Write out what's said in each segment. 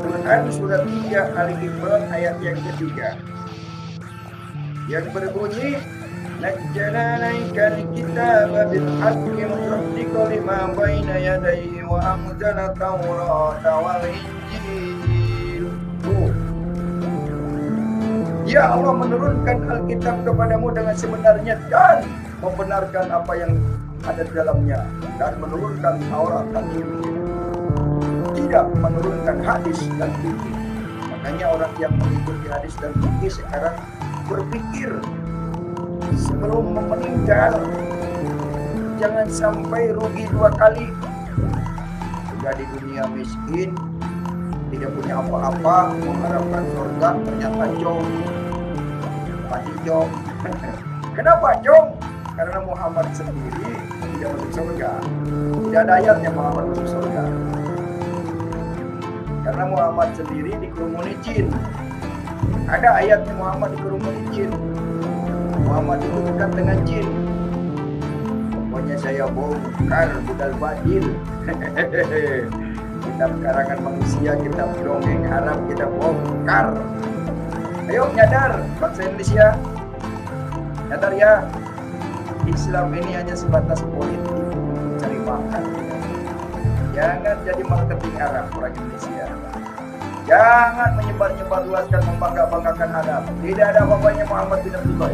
Quran surat 3 Ali Imran ayat yang ketiga yang berbunyi Nazzalna 'alaikal kitaba bil haqqi musaddiqan lima baina yadayhi wa anzala at-taurata wal injil. Ya Allah menurunkan Alkitab kepadamu dengan sebenarnya dan membenarkan apa yang ada di dalamnya dan menurunkan Taurat dan Injil. Tidak menurunkan hadis dan fikih. Makanya orang yang mengikuti hadis dan fikih sekarang berpikir sebelum meninggal jangan sampai rugi dua kali. Sudah di dunia miskin, tidak punya apa-apa, mengharapkan surga, ternyata jong. Pasti jong. Kenapa jong? Karena Muhammad sendiri tidak masuk surga. Tidak ada ayatnya Muhammad masuk surga. Karena Muhammad sendiri dikerumuni jin. Ada ayatnya Muhammad dikerumuni jin. Muhammad itu dekat dengan jin. Pokoknya saya bongkar budal badil. Kitab karangan manusia, kitab dongeng Arab kita bongkar. Ayo nyadar bangsa Indonesia. Nyadar ya. Islam ini hanya sebatas politik, cari makan. Jangan jadi marketing Arab orang Indonesia. Jangan menyebar-nyebar luaskan, membangga-banggakan Arab. Tidak ada apa-apanya Muhammad bin Abdullah.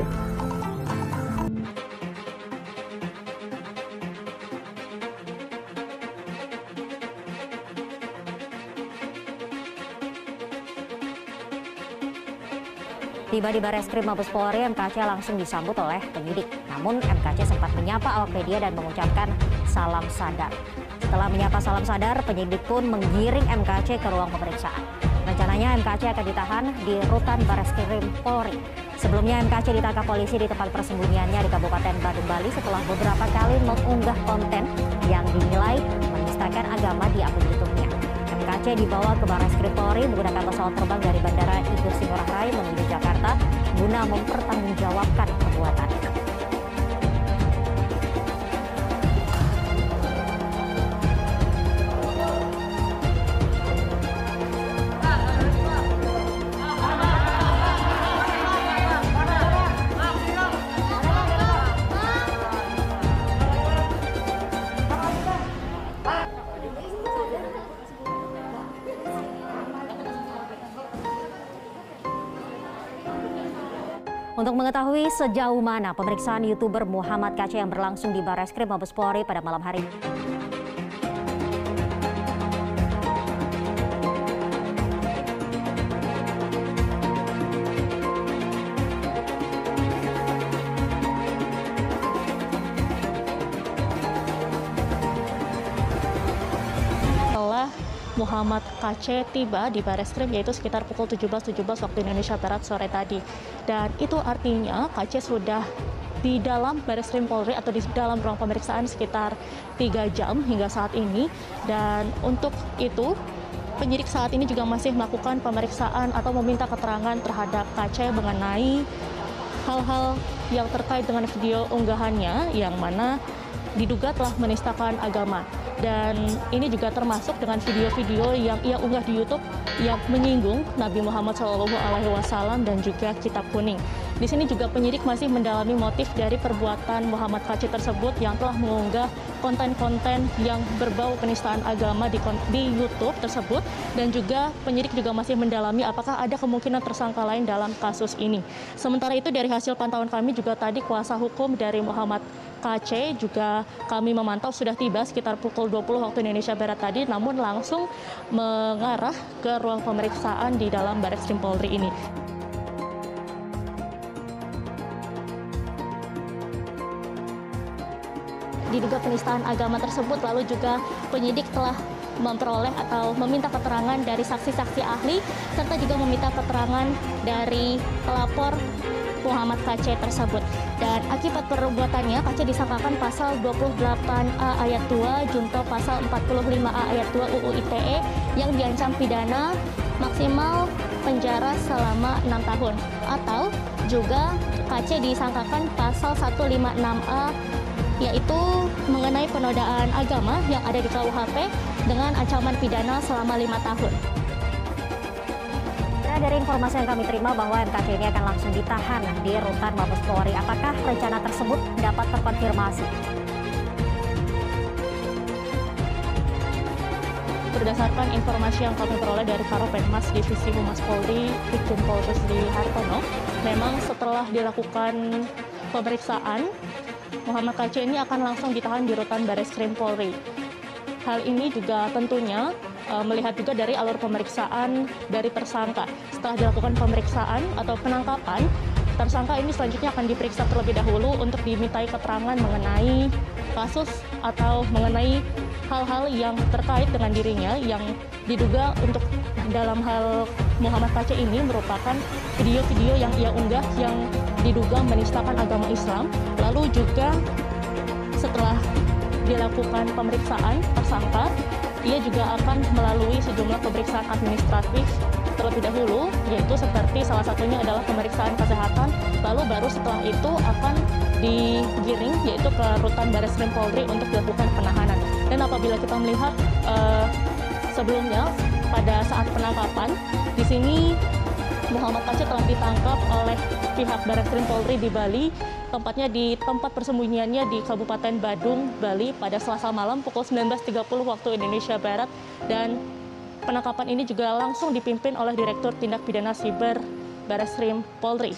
Tiba di Bareskrim Mabes Polri, MKC langsung disambut oleh penyidik. Namun MKC sempat menyapa awak media dan mengucapkan salam sadar. Setelah menyapa salam sadar, penyidik pun menggiring MKC ke ruang pemeriksaan. Rencananya MKC akan ditahan di rutan Bareskrim Polri. Sebelumnya MKC ditangkap polisi di tempat persembunyiannya di Kabupaten Badung, Bali setelah beberapa kali mengunggah konten yang dinilai menistakan agama di akun YouTube-nya. MKC dibawa ke Bareskrim Polri menggunakan pesawat terbang dari Bandara Igusti Ngurah Rai menuju Jakarta guna mempertanggungjawabkan perbuatannya. Untuk mengetahui sejauh mana pemeriksaan YouTuber Muhammad KC yang berlangsung di Bareskrim Mabes Polri pada malam hari ini. Muhammad KC tiba di Bareskrim yaitu sekitar pukul 17.17 waktu Indonesia Barat sore tadi. Dan itu artinya KC sudah di dalam Bareskrim Polri atau di dalam ruang pemeriksaan sekitar 3 jam hingga saat ini. Dan untuk itu penyidik saat ini juga masih melakukan pemeriksaan atau meminta keterangan terhadap KC mengenai hal-hal yang terkait dengan video unggahannya yang mana diduga telah menistakan agama. Dan ini juga termasuk dengan video-video yang ia unggah di YouTube yang menyinggung Nabi Muhammad SAW dan juga Kitab Kuning. Di sini juga penyidik masih mendalami motif dari perbuatan Muhammad KC tersebut yang telah mengunggah konten-konten yang berbau penistaan agama di YouTube tersebut, dan juga penyidik juga masih mendalami apakah ada kemungkinan tersangka lain dalam kasus ini. Sementara itu dari hasil pantauan kami juga tadi kuasa hukum dari Muhammad KC juga kami memantau sudah tiba sekitar pukul 20 waktu Indonesia Barat tadi, namun langsung mengarah ke ruang pemeriksaan di dalam Bareskrim Polri ini. Diduga penistaan agama tersebut, lalu juga penyidik telah memperoleh atau meminta keterangan dari saksi-saksi ahli serta juga meminta keterangan dari pelapor Muhammad KC tersebut. Dan akibat perbuatannya KC disangkakan pasal 28A ayat 2 junto pasal 45A ayat 2 UU ITE yang diancam pidana maksimal penjara selama 6 tahun, atau juga KC disangkakan pasal 156A yaitu mengenai penodaan agama yang ada di KUHP dengan ancaman pidana selama 5 tahun. Dari informasi yang kami terima bahwa MKC ini akan langsung ditahan di rutan Mabes Polri. Apakah rencana tersebut dapat terkonfirmasi? Berdasarkan informasi yang kami peroleh dari Karopenmas Divisi Humas Polri, Brigjen Pol Rusdi Hartono, memang setelah dilakukan pemeriksaan, Muhammad KC ini akan langsung ditahan di rutan Bareskrim Polri. Hal ini juga tentunya melihat juga dari alur pemeriksaan dari tersangka. Setelah dilakukan pemeriksaan atau penangkapan, tersangka ini selanjutnya akan diperiksa terlebih dahulu untuk dimintai keterangan mengenai kasus atau mengenai hal-hal yang terkait dengan dirinya yang diduga untuk dalam hal Muhammad KC ini merupakan video-video yang ia unggah yang diduga menistakan agama Islam. Lalu juga setelah dilakukan pemeriksaan tersangka, ia juga akan melalui sejumlah pemeriksaan administratif terlebih dahulu, yaitu seperti salah satunya adalah pemeriksaan kesehatan, lalu baru setelah itu akan digiring yaitu ke rutan Bareskrim Polri untuk dilakukan penahanan. Dan apabila kita melihat sebelumnya pada saat penangkapan, di sini Muhammad KC telah ditangkap oleh pihak Bareskrim Polri di Bali, tempatnya di tempat persembunyiannya di Kabupaten Badung, Bali pada Selasa malam pukul 19.30 waktu Indonesia Barat, dan penangkapan ini juga langsung dipimpin oleh Direktur Tindak Pidana Siber Bareskrim Polri.